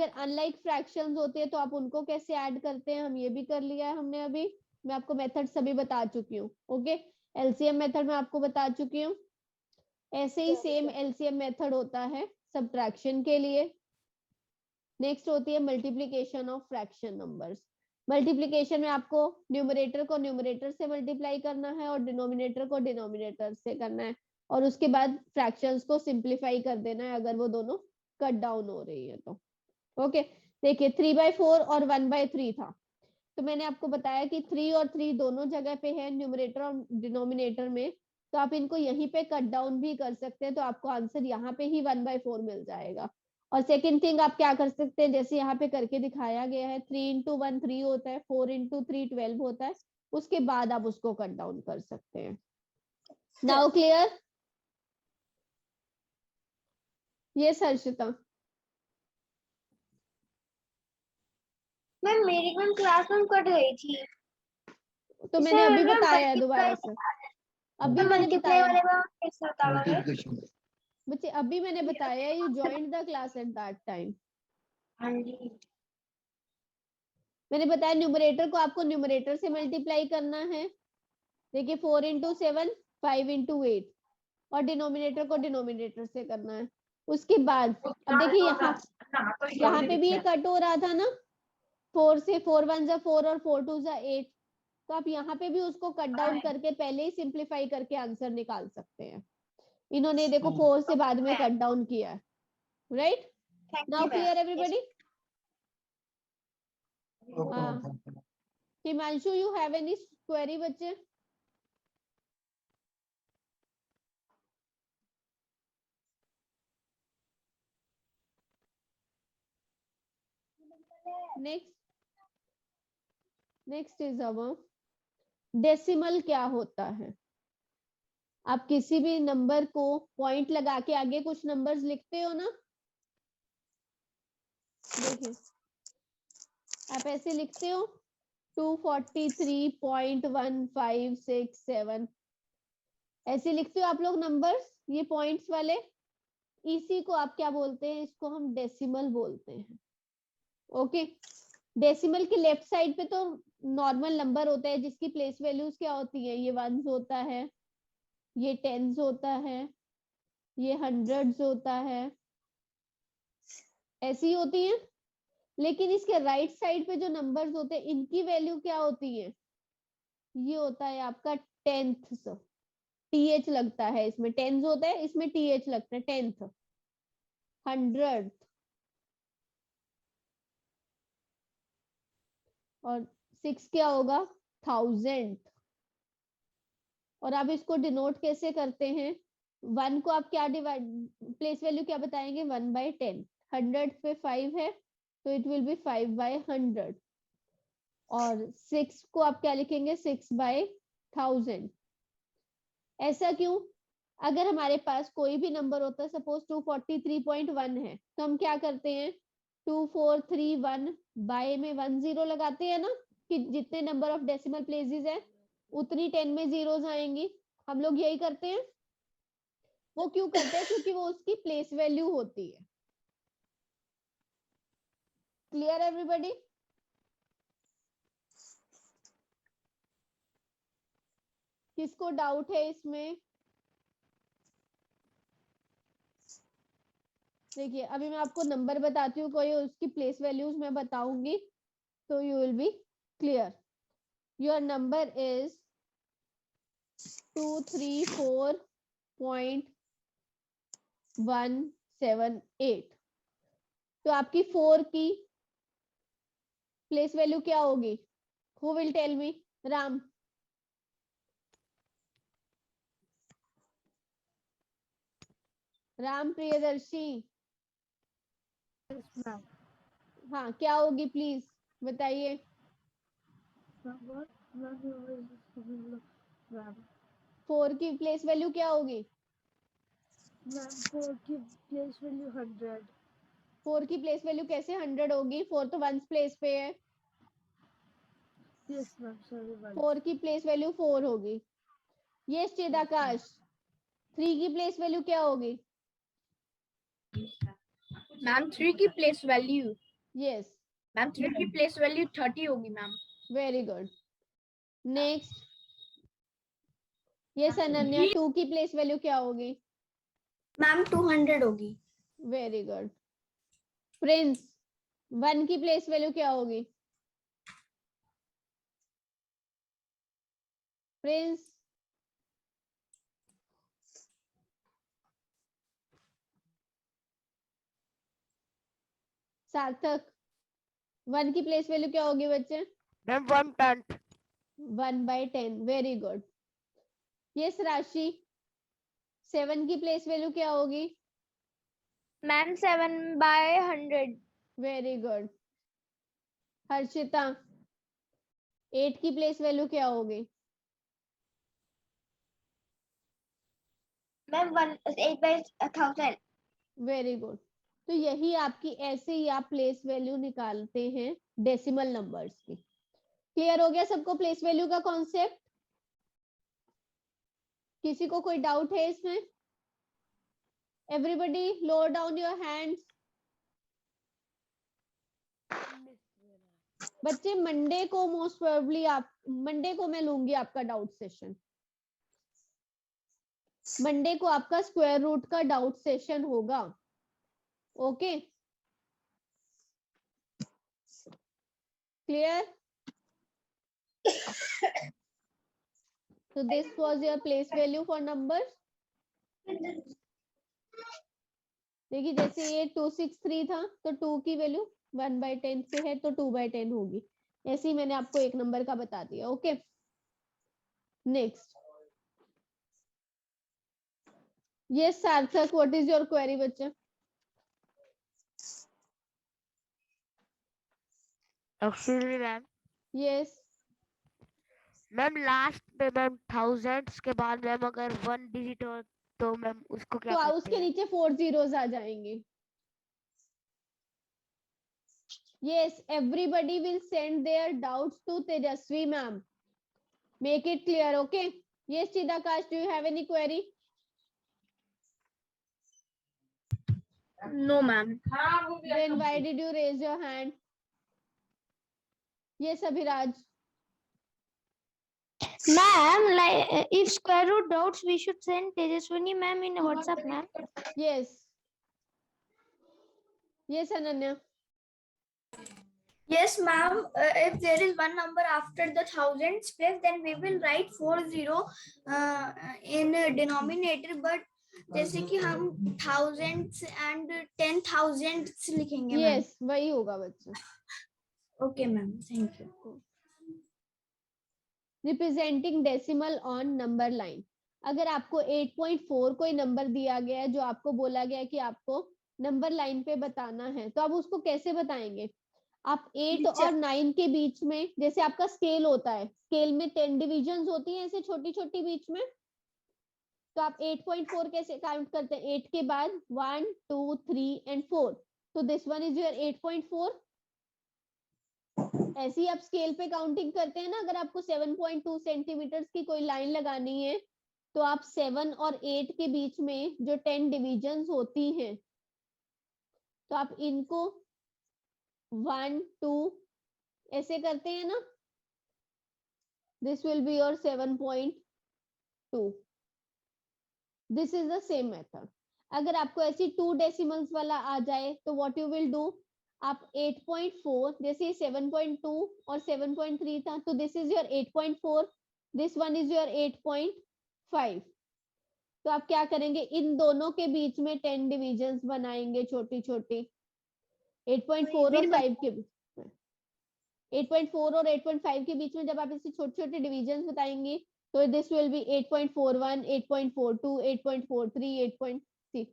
अगर unlike fractions होते हैं तो आप उनको कैसे ऐड करते हैं, हम ये भी कर लिया है हमने अभी। मैं आपको मेथड सभी बता चुकी हूँ। ओके, एलसीएम मेथड मैं आपको बता चुकी हूँ। ऐसे ही सेम एलसीएम मेथड होता है सब्ट्रैक्शन के लिए। नेक्स्ट होती है multiplication of fraction numbers. Multiplication में आपको न्यूमरेटर को न्यूमरेटर से मल्टीप्लाई करना है और डिनोमिनेटर को डिनोमिनेटर से करना है, और उसके बाद फ्रैक्शंस को सिंप्लीफाई कर देना है अगर वो दोनों कट डाउन हो रही है तो। ओके, देखिए 3/4 और 1/3 था, तो मैंने आपको बताया कि 3 और 3 दोनों जगह पे है न्यूमरेटर और डिनोमिनेटर में, तो आप इनको यहीं पे कट डाउन भी कर सकते हैं, तो आपको आंसर यहाँ पे ही 1/4 मिल जाएगा। और सेकेंड थिंग आप क्या कर सकते हैं, जैसे यहाँ पे करके दिखाया गया है, 3 × 1 3 होता है, 4 × 3 12 होता है, उसके बाद आप उसको कट डाउन कर सकते हैं। Now clear? Yes Harshita. Ma'am मेरी क्लास में कट गई थी, तो मैंने अभी बताया है दोबारा से, अभी मैंने मल्टीप्लाई बताया वाले में कैसे होता है? बच्चे, अभी मैंने बताया, you joined the class at that time. हाँ जी। मैंने बताया न्यूमरेटर को आपको न्यूमरेटर से मल्टीप्लाई करना है। देखिए 4 × 7 5 × 8, और डिनोमिनेटर को डिनोमिनेटर से करना है। उसके बाद अब देखिए यहाँ पे भी ये कट हो रहा था ना, 4 से 4 1 जा 4 और 4 2 जा 8, तो आप यहाँ पे भी उसको कट डाउन करके पहले ही सिंप्लीफाई करके आंसर निकाल सकते हैं। इन्होंने देखो 4 से बाद में कट डाउन किया है, राइट? Now clear everybody? हाँ, Himanshu you have any query बच्चे? Next is our decimal. क्या होता है? आप किसी भी नंबर को पॉइंट लगा के आगे कुछ नंबर्स लिखते हो ना, देखिए आप ऐसे लिखते हो 243.1567, ऐसे लिखते हो आप लोग नंबर्स, ये पॉइंट्स वाले। इसी को आप क्या बोलते हैं? इसको हम डेसिमल बोलते हैं। ओके, डेसिमल के लेफ्ट साइड पे तो नॉर्मल नंबर होता है जिसकी प्लेस वैल्यूज क्या होती है, ये वंस होता है, ये टेंस होता है, ये हंड्रेड्स होता है, ऐसी होती है। लेकिन इसके राइट साइड पे जो नंबर्स होते हैं इनकी वैल्यू क्या होती है? ये होता है आपका टेंथ। टीएच लगता है इसमें, टेंस होता है इसमें टीएच लगता है, टेंथ, हंड्रेड, और 6 क्या होगा? 1000। और आप इसको डिनोट कैसे करते हैं? 1 को आप क्या डिवाइड, प्लेस वैल्यू क्या बताएंगे? 1/10। 100 पे 5 है तो इट विल बी 5/100। और 6 को आप क्या लिखेंगे? 6/1000। ऐसा क्यों? अगर हमारे पास कोई भी नंबर होता है, सपोज 243.1 है, तो हम क्या करते हैं? 2431 बाय में 10 लगाते हैं ना, कि जितने नंबर ऑफ डेसिमल प्लेसेस है उतनी 10 में जीरोस आएंगी। हम लोग यही करते हैं। वो क्यों करते हैं? क्योंकि वो उसकी प्लेस वैल्यू होती है। Clear everybody? किसको डाउट है इसमें? देखिए अभी मैं आपको नंबर बताती हूँ, कोई उसकी प्लेस वैल्यूज मैं बताऊंगी तो you will be clear. Your number is 234.178। तो आपकी 4 की प्लेस वैल्यू क्या होगी? Who will tell me? Ram. Ram Priyadarshi. हाँ, क्या होगी प्लीज बताइए। 4 की प्लेस वैल्यू क्या होगी? 4 की प्लेस वैल्यू 100। 4 की प्लेस वैल्यू कैसे 100 होगी? 4 तो वंस प्लेस पे है। यस मैम, सॉरी 4 की प्लेस वैल्यू 4 होगी। ये चिदाकाश, 3 की प्लेस वैल्यू क्या होगी? मैम 3 की प्लेस वैल्यू यस, मैम 3 की प्लेस वैल्यू 30 होगी ma'am. Very good. Next, yes Ananya, 2 की प्लेस वैल्यू क्या होगी? मैम 200 होगी। Very good. प्रिंस, 1 की प्लेस वैल्यू क्या होगी? प्रिंस, सार्थक, 1 की प्लेस वैल्यू क्या होगी बच्चे? मैम 1/10। 1/10, very good. यस राशि, 7 की प्लेस वैल्यू क्या होगी? मैम 7/100। Very good. हर्षिता, 8 की प्लेस वैल्यू क्या होगी? मैम 8/1000। Very good. तो यही आपकी, ऐसे ही आप प्लेस वैल्यू निकालते हैं डेसिमल नंबर्स की। क्लियर हो गया सबको प्लेस वैल्यू का कॉन्सेप्ट? किसी को कोई डाउट है इसमें? Everybody lower down your hands. बच्चे मंडे को मोस्ट प्रोबेबली आप, मंडे को मैं लूंगी आपका डाउट सेशन। मंडे को आपका स्क्वायर रूट का डाउट सेशन होगा। Okay, clear? So this was your place value for numbers. देखिए जैसे ये 263 था तो 2 की वैल्यू 1/10 से है तो 2/10 होगी। ऐसे ही मैंने आपको एक नंबर का बता दिया। Okay, next. ये सार्थक, व्हाट इज योर क्वेरी बच्चे? Actually ma'am, yes, ma'am last में मैम थाउजेंड्स के बाद मैम अगर 1 डिजिट हो तो मैम उसको क्या तो कहते उसके हैं? नीचे 4 zeros आ जाएंगे। Yes, everybody will send their doubts to Tejaswi ma'am. Make it clear, okay? Yes Chidakash, do you have any query? No ma'am. Then why did you raise your hand? Yes, Abhiraj. Ma'am, like if square root doubts, we should send Tejaswini ma'am in WhatsApp, ma'am. Yes. Yes, Ananya. Yes, ma'am. If there is one number after the thousands place, then we will write 40 in denominator. But जैसे कि हम thousands and 10,000s लिखेंगे ma'am. Yes, वही होगा बच्चे। Okay, ma'am. Thank you. Representing decimal on number line. अगर आपको 8.4 कोई नंबर दिया गया है जो आपको बोला गया है कि आपको नंबर लाइन पे बताना है, तो आप उसको कैसे बताएंगे? आप 8 और 9 के बीच में, जैसे आपका स्केल होता है, स्केल में 10 डिविजन्स होती हैं ऐसे छोटी छोटी बीच में, तो आप 8.4 कैसे काउंट करते हैं? 8 के बाद 1 2 3 एंड 4, तो दिस वन इज योर 8.4। ऐसे ही आप स्केल पे काउंटिंग करते हैं ना। अगर आपको 7.2 सेंटीमीटर की कोई लाइन लगानी है तो आप 7 और 8 के बीच में जो 10 डिविजन्स होती हैं, तो आप इनको 1 2 ऐसे करते हैं ना। This will be your 7.2। This is the same method. अगर आपको ऐसी 2 डेसिमल्स वाला आ जाए तो व्हाट यू विल डू, आप 8.4, जैसे 7.2 और 7.3 था, तो this is your 8.4, this one is your 8.5। तो आप क्या करेंगे, इन दोनों के बीच में 10 डिविजन्स बनाएंगे छोटी छोटी। 8.4 और 5 के बीच में, 8.4 और 8.5 के बीच में जब आप इसे छोटे छोटे डिविजन्स बताएंगे तो दिस विल बी 8.41, 8.42, 8.43, 8.6।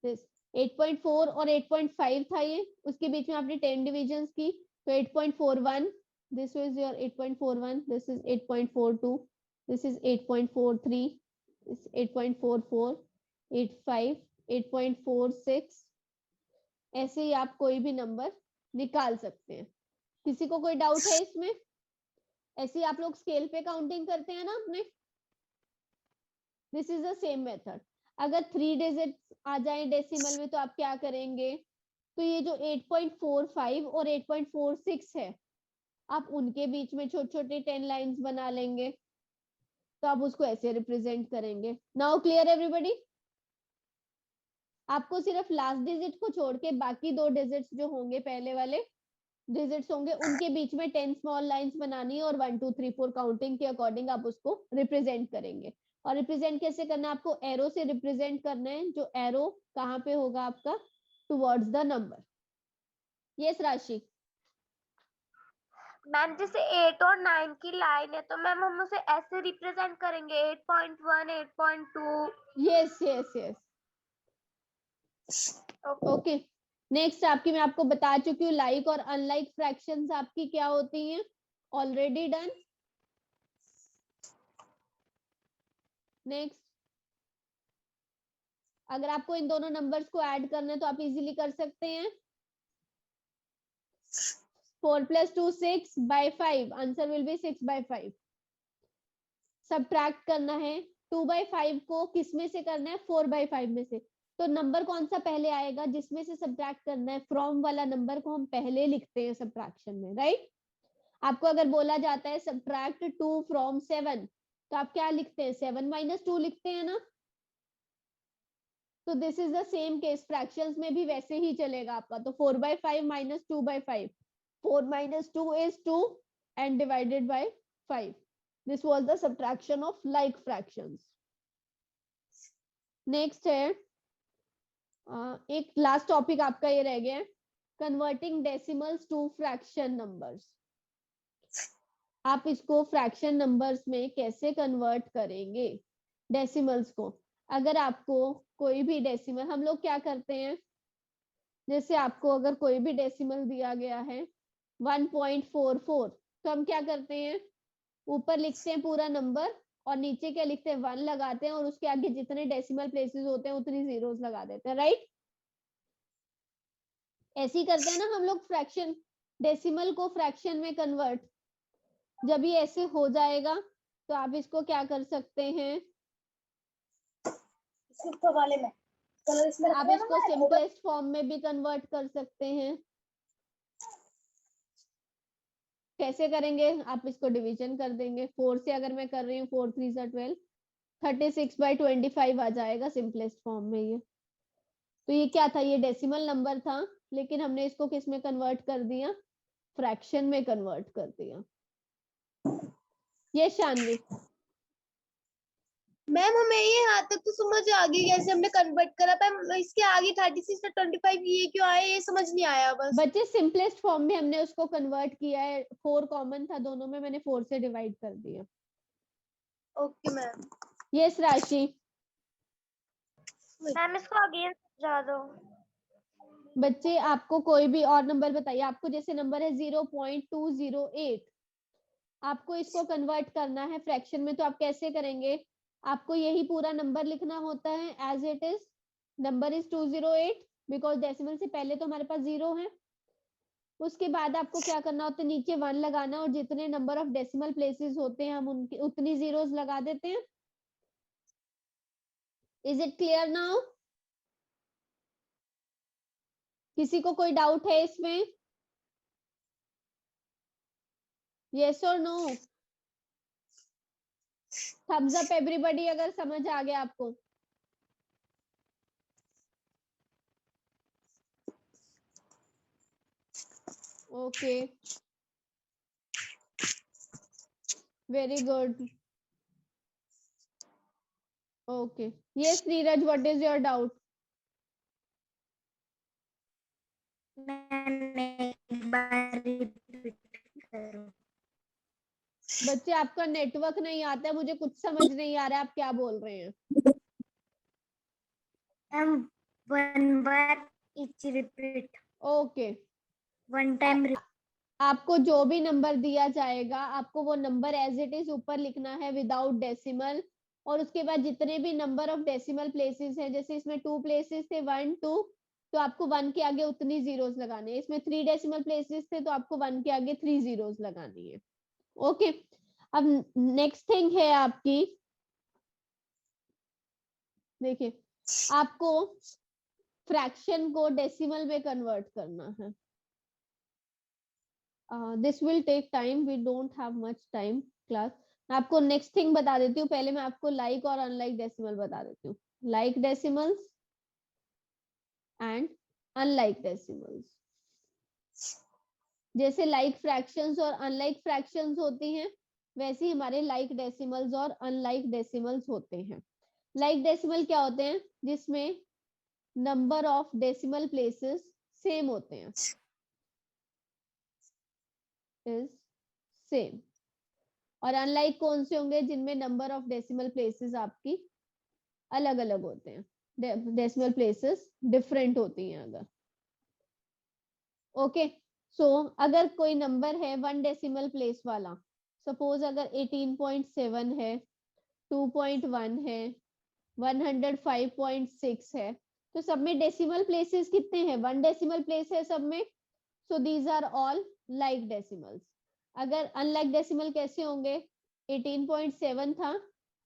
दिस 8.4 और 8.5 था ये, उसके बीच में आपने 10 डिविजन्स की, तो 8.41, this is your 8.41, this is 8.42, this is 8.43, this 8.44, 85, 8.46। ऐसे ही आप कोई भी नंबर निकाल सकते हैं। किसी को कोई डाउट है इसमें? ऐसे ही आप लोग स्केल पे काउंटिंग करते हैं ना अपने। This is the same method. अगर 3 डिजिट आ जाए डेसिमल में तो आप क्या करेंगे, तो ये जो 8.45 और 8.46 है, आप उनके बीच में छोटे छोटे 10 लाइंस बना लेंगे, तो आप उसको ऐसे रिप्रेजेंट करेंगे। Now clear everybody? आपको सिर्फ लास्ट डिजिट को छोड़ के बाकी 2 डिजिट्स जो होंगे, पहले वाले डिजिट्स होंगे, उनके बीच में 10 स्मॉल लाइंस बनानी है और 1 2 3 4 काउंटिंग के अकॉर्डिंग आप उसको रिप्रेजेंट करेंगे। और रिप्रेजेंट कैसे करना है? आपको एरो से रिप्रेजेंट करना है, जो एरो कहाँ पे होगा आपका? Towards the number. यस राशि? मैम जैसे 8 और 9 की लाइन है तो मैम हम उसे ऐसे रिप्रेजेंट करेंगे 8.1 8.2। Yes yes yes, okay. Next आपकी, मैं आपको बता चुकी हूँ, लाइक और अनलाइक फ्रैक्शंस आपकी क्या होती हैं, ऑलरेडी डन। नेक्स्ट, अगर आपको इन दोनों नंबर्स को ऐड करना है तो आप इजीली कर सकते हैं। 4 + 2 6 by 5, answer will be 6 by 5। Subtract करना है 2 by 5 को किस में से करना है? 4 by 5 में से। तो नंबर कौन सा पहले आएगा जिसमें से सब्ट्रैक्ट करना है? फ्रॉम वाला नंबर को हम पहले लिखते हैं सब्ट्रैक्शन में, राइट? आपको अगर बोला जाता है सब्ट्रैक्ट 2 from 7, तो आप क्या लिखते हैं? 7 - 2 लिखते हैं ना। तो this is the same case, fractions में भी वैसे ही चलेगा आपका। तो 4 by 5 - 2 by 5, 4 - 2 is 2 and divided by 5. This was the subtraction of like fractions. Next है एक लास्ट टॉपिक आपका ये रह गया है, converting decimals to fraction numbers. आप इसको फ्रैक्शन नंबर्स में कैसे कन्वर्ट करेंगे डेसिमल्स को? अगर आपको कोई भी डेसिमल, हम लोग क्या करते हैं, जैसे आपको अगर कोई भी डेसिमल दिया गया है 1.44, तो हम क्या करते हैं? ऊपर लिखते हैं पूरा नंबर और नीचे क्या लिखते हैं? 1 लगाते हैं और उसके आगे जितने डेसिमल प्लेसेस होते हैं उतनी जीरोस लगा देते हैं, राइट? ऐसे ही करते हैं ना हम लोग फ्रैक्शन, डेसिमल को फ्रैक्शन में कन्वर्ट। जब ये ऐसे हो जाएगा तो आप इसको क्या कर सकते हैं? वाले में कलर इसमें आप इसको सिंपलेस्ट फॉर्म में भी कन्वर्ट कर सकते हैं। कैसे करेंगे? आप इसको डिवीजन कर देंगे। 4 से अगर मैं कर रही हूँ, 4 3 12, 36/25 आ जाएगा सिंपलेस्ट फॉर्म में ये। तो ये क्या था? ये डेसिमल नंबर था, लेकिन हमने इसको किस में कन्वर्ट कर दिया? फ्रैक्शन में कन्वर्ट कर दिया। ये शानवी, मैम हमें ये यहाँ तक तो समझ आ गई कैसे हमने कन्वर्ट करा, पर इसके आगे 36 से 25 ये क्यों आए ये समझ नहीं आया बस। बच्चे सिंपलेस्ट फॉर्म में हमने उसको कन्वर्ट किया है। 4 कॉमन था दोनों में, मैंने 4 से डिवाइड कर दिया। Okay ma'am. यस राशि? मैम इसको अगेन समझा दो। बच्चे आपको कोई भी और नंबर बताइए। आपको जैसे नंबर है 0.208, आपको इसको कन्वर्ट करना है फ्रैक्शन में, तो आप कैसे करेंगे? आपको यही पूरा नंबर लिखना होता है as it is. Number is 208 because decimal से पहले तो हमारे पास 0 है। उसके बाद आपको क्या करना होता है? नीचे 1 लगाना और जितने नंबर ऑफ डेसिमल प्लेसेस होते हैं हम उनकी उतनी जीरोस लगा देते हैं। Is it clear now? किसी को कोई डाउट है इसमें? यस और नो? थम्स अप एवरीबॉडी अगर समझ आ गया आपको। Okay, very good. Okay, yes Neeraj, what is your doubt? बच्चे आपका नेटवर्क नहीं आता है, मुझे कुछ समझ नहीं आ रहा है आप क्या बोल रहे हैं। one bar each repeat, okay, one time आपको जो भी नंबर दिया जाएगा आपको वो नंबर एज इट इज ऊपर लिखना है विदाउट डेसिमल। और उसके बाद जितने भी नंबर ऑफ डेसिमल प्लेसेस हैं, जैसे इसमें 2 प्लेसेस थे 1 2, तो आपको 1 के आगे उतनी जीरोस लगाने हैं। इसमें 3 डेसिमल प्लेसेस थे तो आपको 1 के आगे 3 जीरोस लगानी है। ओके, अब नेक्स्ट थिंग है आपकी, देखिए आपको फ्रैक्शन को डेसिमल में कन्वर्ट करना है. This will take time, we don't have much time class. मैं आपको नेक्स्ट थिंग बता देती हूँ. पहले मैं आपको लाइक और अनलाइक डेसिमल बता देती हूँ. Like decimals and unlike decimals. जैसे लाइक फ्रैक्शंस और अनलाइक फ्रैक्शंस होती हैं, वैसे ही हमारे लाइक डेसिमल्स और अनलाइक डेसिमल्स होते हैं. लाइक डेसिमल क्या होते हैं? जिसमें number of decimal places same होते हैं. Is same. और अनलाइक कौन से होंगे? जिनमें नंबर ऑफ डेसिमल प्लेसेस आपकी अलग अलग होते हैं. डेसिमल प्लेसेस डिफरेंट होती हैं अगर. ओके. सो अगर कोई नंबर है 1 डेसिमल प्लेस वाला, सपोज अगर 18.7 है, 2.1 है, 105.6 है, तो सब में डेसिमल प्लेसेस कितने हैं? 1 डेसिमल प्लेस है सब में. So these are all like decimals. अगर अनलाइक डेसिमल कैसे होंगे? 18.7 था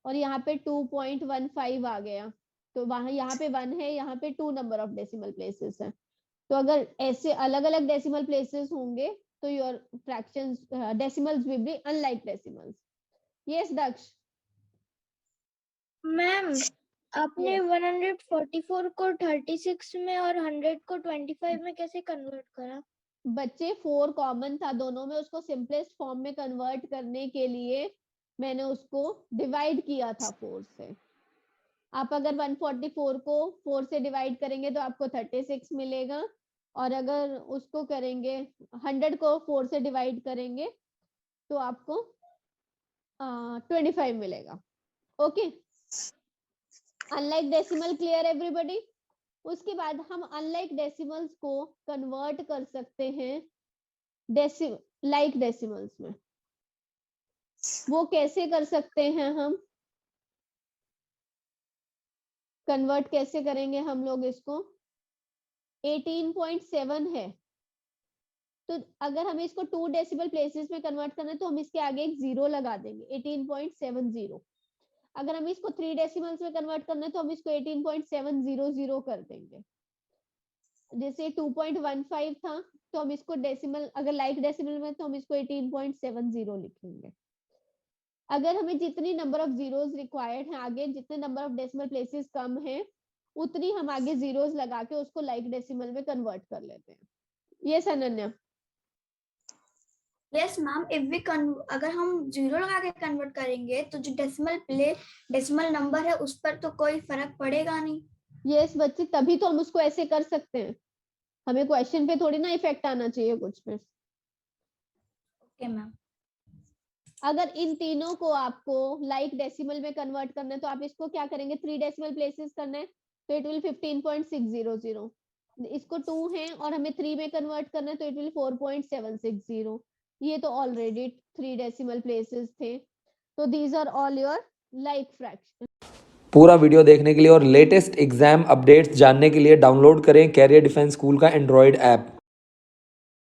और यहाँ पे 2.15 आ गया, तो वहां यहाँ पे 1 है, यहाँ पे 2 नंबर ऑफ डेसिमल प्लेसेस है. तो अगर ऐसे अलग अलग डेसिमल प्लेसेस होंगे तो your fractions decimals will be unlike decimals. Yes Daksh. Ma'am आपने 144 को 36 में और 100 को 25 में कैसे कन्वर्ट करा? बच्चे 4 कॉमन था दोनों में, उसको सिंपलेस्ट फॉर्म में कन्वर्ट करने के लिए मैंने उसको डिवाइड किया था 4 से. आप अगर 144 को 4 से डिवाइड करेंगे तो आपको 36 मिलेगा, और अगर उसको करेंगे 100 को 4 से डिवाइड करेंगे तो आपको 25 मिलेगा. Okay. Unlike decimal clear everybody? उसके बाद हम अनलाइक डेसिमल्स को कन्वर्ट कर सकते हैं लाइक डेसिमल्स में. वो कैसे कर सकते हैं? हम कन्वर्ट कैसे करेंगे हम लोग इसको? 18.7 है, तो अगर हमें इसको 2 डेसिमल प्लेसेस में कन्वर्ट करना है तो हम इसके आगे एक 0 लगा देंगे. 18.70. अगर हम इसको 3 डेसिमल्स में कन्वर्ट करना है तो हम इसको 18.700 कर देंगे. जैसे 2.15 था तो हम इसको डेसिमल, अगर लाइक डेसिमल में तो हम इसको 18.70 लिखेंगे. अगर हमें जितनी नंबर ऑफ जीरोस रिक्वायर्ड है, आगे जितने नंबर ऑफ डेसिमल प्लेसेस कम है, उतनी हम आगे जीरोस लगा के उसको लाइक डेसिमल में कन्वर्ट कर लेते हैं. Yes Ananya. Yes ma'am. If we अगर हम 0 लगा के कन्वर्ट करेंगे तो जो डेसिमल नंबर है उस पर तो कोई फर्क पड़ेगा नहीं. यस बच्चे, तभी तो हम उसको ऐसे कर सकते हैं. हमें क्वेश्चन पे थोड़ी ना इफेक्ट आना चाहिए कुछ में. Okay ma'am. अगर इन तीनों को आपको लाइक डेसिमल में कन्वर्ट करना है तो आप इसको क्या करेंगे? 3 डेसिमल प्लेसेस करना है तो इट विल 15.600. इसको 2 है और हमें 3 में कन्वर्ट करना है तो इट विल 4.760. ये तो ऑलरेडी 3 डेसिमल प्लेसेस थे. तो these are all your like fraction. पूरा वीडियो देखने के लिए और लेटेस्ट एग्जाम अपडेट्स जानने के लिए डाउनलोड करें कैरियर डिफेंस स्कूल का एंड्रॉयड ऐप.